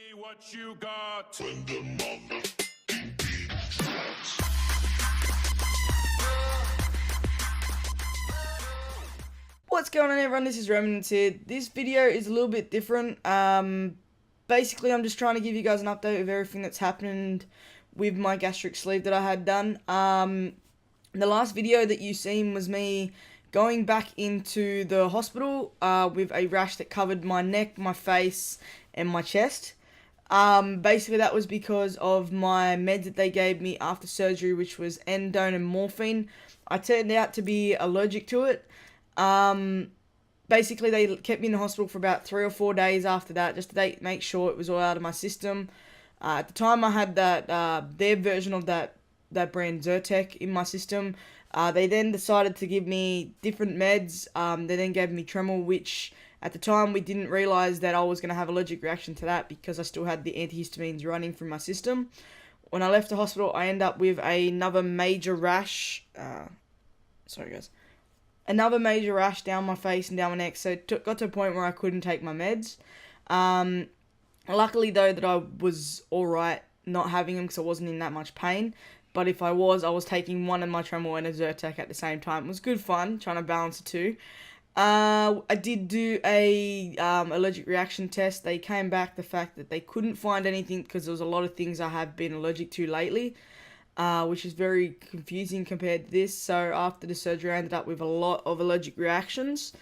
me what you got. When the motherfucking beat drops. What's going on, everyone? This is Reminets here. This video is a little bit different. Basically, I'm just trying to give you guys an update of everything that's happened with my gastric sleeve that I had done. The last video that you seen was me going back into the hospital with a rash that covered my neck, my face, and my chest. Basically, that was because of my meds that they gave me after surgery, which was endone and morphine. I turned out to be allergic to it. Basically, they kept me in the hospital for about 3 or 4 days after that, just to make sure it was all out of my system. At the time, I had that their version of that brand Zyrtec in my system. They then decided to give me different meds. They then gave me Tremor, which at the time we didn't realize that I was going to have allergic reaction to that because I still had the antihistamines running through my system. When I left the hospital, I ended up with another major rash. Sorry, guys. Another major rash down my face and down my neck, so it got to a point where I couldn't take my meds. Luckily, though, that I was alright not having them because I wasn't in that much pain. But if I was taking one of my Tremor and a Zyrtec at the same time. It was good fun, trying to balance the two. I did do a allergic reaction test. They came back the fact that they couldn't find anything because there was a lot of things I have been allergic to lately. Which is very confusing compared to this. So after the surgery, I ended up with a lot of allergic reactions.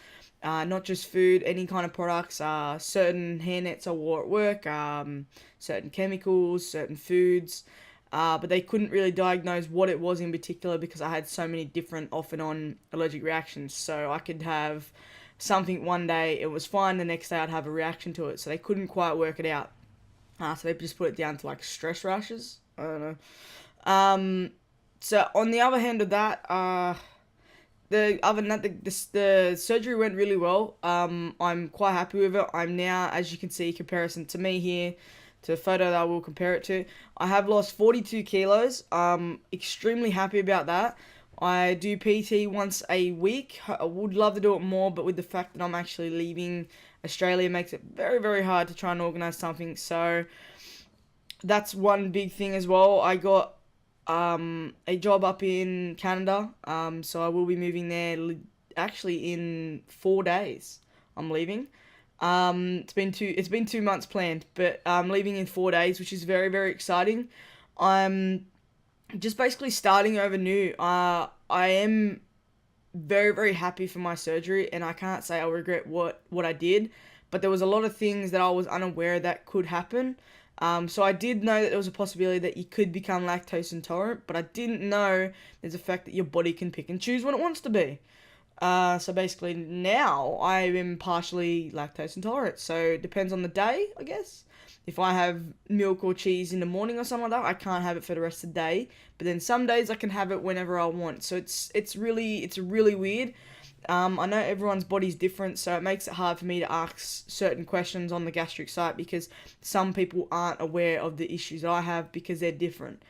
Not just food, any kind of products, certain hair nets I wore at work, certain chemicals, certain foods. But they couldn't really diagnose what it was in particular because I had so many different off and on allergic reactions. So I could have something one day, it was fine, the next day I'd have a reaction to it. So they couldn't quite work it out. So they just put it down to like stress rashes. I don't know. So on the other hand of that, the surgery went really well. I'm quite happy with it. I'm now, as you can see, comparison to me here, to the photo that I will compare it to, I have lost 42 kilos. Extremely happy about that. I do PT once a week. I would love to do it more, but with the fact that I'm actually leaving Australia, it makes it very, very hard to try and organise something. So that's one big thing as well. I got a job up in Canada, so I will be moving there actually in 4 days. I'm leaving. It's been 2 months planned, but I'm leaving in 4 days, which is very, very exciting. I'm just basically starting over new. I am very, very happy for my surgery, and I can't say I regret what I did, but there was a lot of things that I was unaware that could happen. So I did know that there was a possibility that you could become lactose intolerant, but I didn't know there's a fact that your body can pick and choose when it wants to be. So basically now I am partially lactose intolerant, so it depends on the day, I guess. If I have milk or cheese in the morning or something like that, I can't have it for the rest of the day, but then some days I can have it whenever I want, so it's really weird. I know everyone's body's different, so it makes it hard for me to ask certain questions on the gastric site because some people aren't aware of the issues I have because they're different.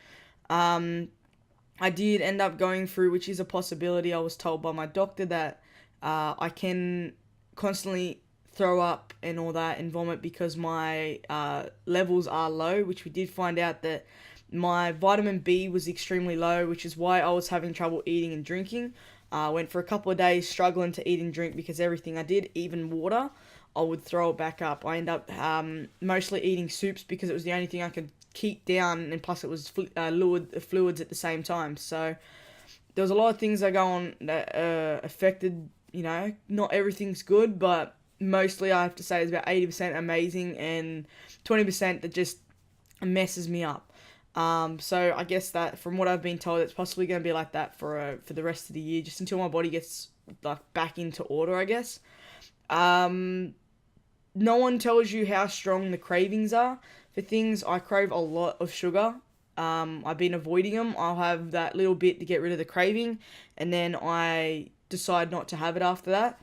I did end up going through, which is a possibility. I was told by my doctor that I can constantly throw up and all that and vomit because my levels are low, which we did find out that my vitamin B was extremely low, which is why I was having trouble eating and drinking. I went for a couple of days struggling to eat and drink because everything I did, even water, I would throw it back up. I ended up mostly eating soups because it was the only thing I could keep down, and plus it was fluids at the same time. So there was a lot of things that go on that affected, not everything's good, but mostly I have to say it's about 80% amazing and 20% that just messes me up. So I guess that from what I've been told, it's possibly going to be like that for the rest of the year, just until my body gets like back into order, I guess. No one tells you how strong the cravings are for things. I crave a lot of sugar. I've been avoiding them. I'll have that little bit to get rid of the craving, and then I decide not to have it after that.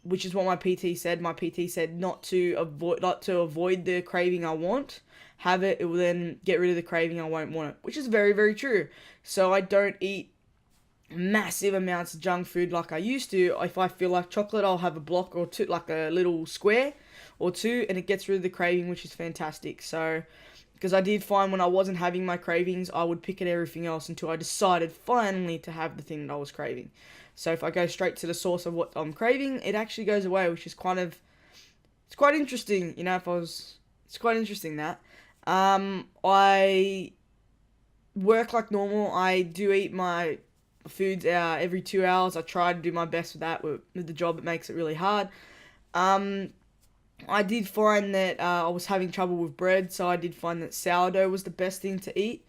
Which is what my PT said. My PT said not to avoid the craving I want. Have it, it will then get rid of the craving I won't want it, which is very, very true. So I don't eat massive amounts of junk food like I used to. If I feel like chocolate, I'll have a block or two, like a little square, or two, and it gets rid of the craving, which is fantastic. So, because I did find when I wasn't having my cravings, I would pick at everything else until I decided finally to have the thing that I was craving. So if I go straight to the source of what I'm craving, it actually goes away, which is it's quite interesting, it's quite interesting that. I work like normal. I do eat my foods every 2 hours. I try to do my best with that. With the job, it makes it really hard. Um, I did find that I was having trouble with bread, so I did find that sourdough was the best thing to eat.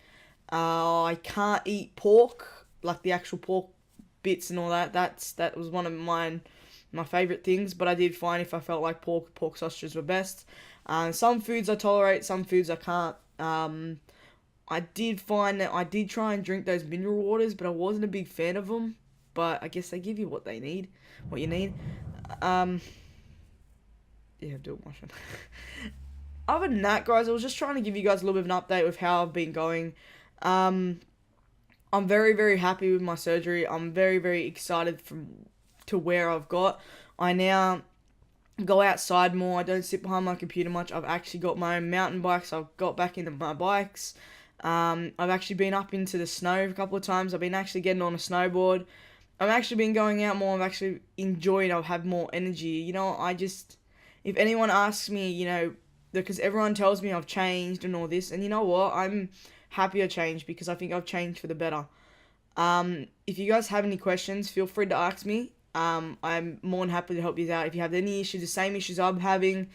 I can't eat pork, like the actual pork bits and all that. That was one of my favorite things. But I did find if I felt like pork sausages were best. Some foods I tolerate, some foods I can't. I did find that I did try and drink those mineral waters, but I wasn't a big fan of them. But I guess they give you what you need. Yeah, do it, motion. Other than that, guys, I was just trying to give you guys a little bit of an update with how I've been going. I'm very, very happy with my surgery. I'm very, very excited to where I've got. I now go outside more. I don't sit behind my computer much. I've actually got my own mountain bikes. I've got back into my bikes. I've actually been up into the snow a couple of times. I've been actually getting on a snowboard. I've actually been going out more. I've actually enjoyed. I've had more energy. If anyone asks me, because everyone tells me I've changed and all this, and you know what? I'm happy I changed because I think I've changed for the better. If you guys have any questions, feel free to ask me. I'm more than happy to help you out. If you have any issues, the same issues I'm having,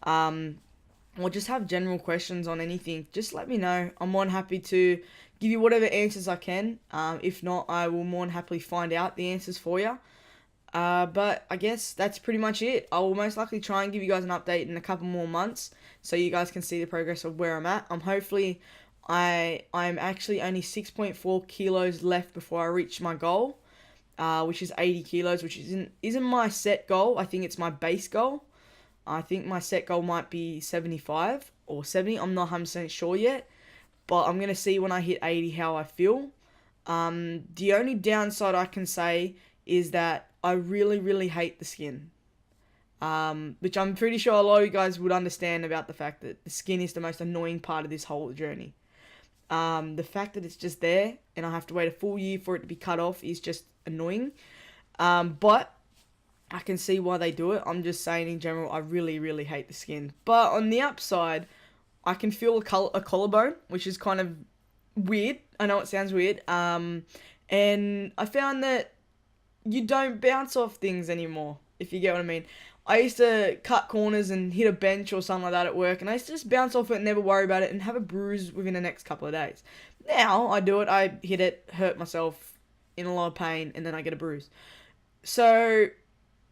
or just have general questions on anything, just let me know. I'm more than happy to give you whatever answers I can. If not, I will more than happily find out the answers for you. But I guess that's pretty much it. I will most likely try and give you guys an update in a couple more months so you guys can see the progress of where I'm at. I'm actually only 6.4 kilos left before I reach my goal, which is 80 kilos, which isn't my set goal. I think it's my base goal. I think my set goal might be 75 or 70. I'm not 100% sure yet, but I'm going to see when I hit 80 how I feel. The only downside I can say is that I really, really hate the skin. Which I'm pretty sure a lot of you guys would understand about the fact that the skin is the most annoying part of this whole journey. The fact that it's just there and I have to wait a full year for it to be cut off is just annoying. But I can see why they do it. I'm just saying in general, I really, really hate the skin. But on the upside, I can feel a collarbone, which is kind of weird. I know it sounds weird. And I found that you don't bounce off things anymore, if you get what I mean. I used to cut corners and hit a bench or something like that at work, and I used to just bounce off it and never worry about it and have a bruise within the next couple of days. Now, I do it, I hit it, hurt myself, in a lot of pain, and then I get a bruise. So,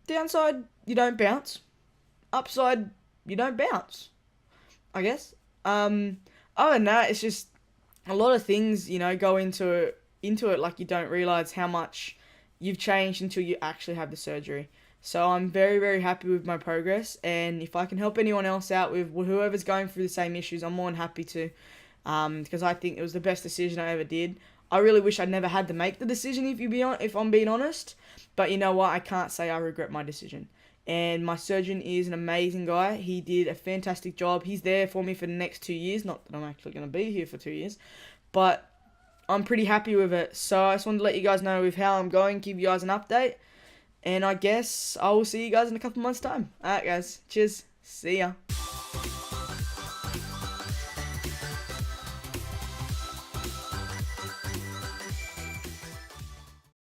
downside, you don't bounce. Upside, you don't bounce, I guess. Other than that, it's just a lot of things, go into it like you don't realize how much you've changed until you actually have the surgery. So I'm very, very happy with my progress, and if I can help anyone else out with whoever's going through the same issues, I'm more than happy to, because I think it was the best decision I ever did. I really wish I'd never had to make the decision, if I'm being honest, but you know what, I can't say I regret my decision. And my surgeon is an amazing guy. He did a fantastic job. He's there for me for the next 2 years, not that I'm actually going to be here for 2 years, but I'm pretty happy with it. So I just wanted to let you guys know with how I'm going, give you guys an update. And I guess I will see you guys in a couple months' time. Alright guys, cheers. See ya.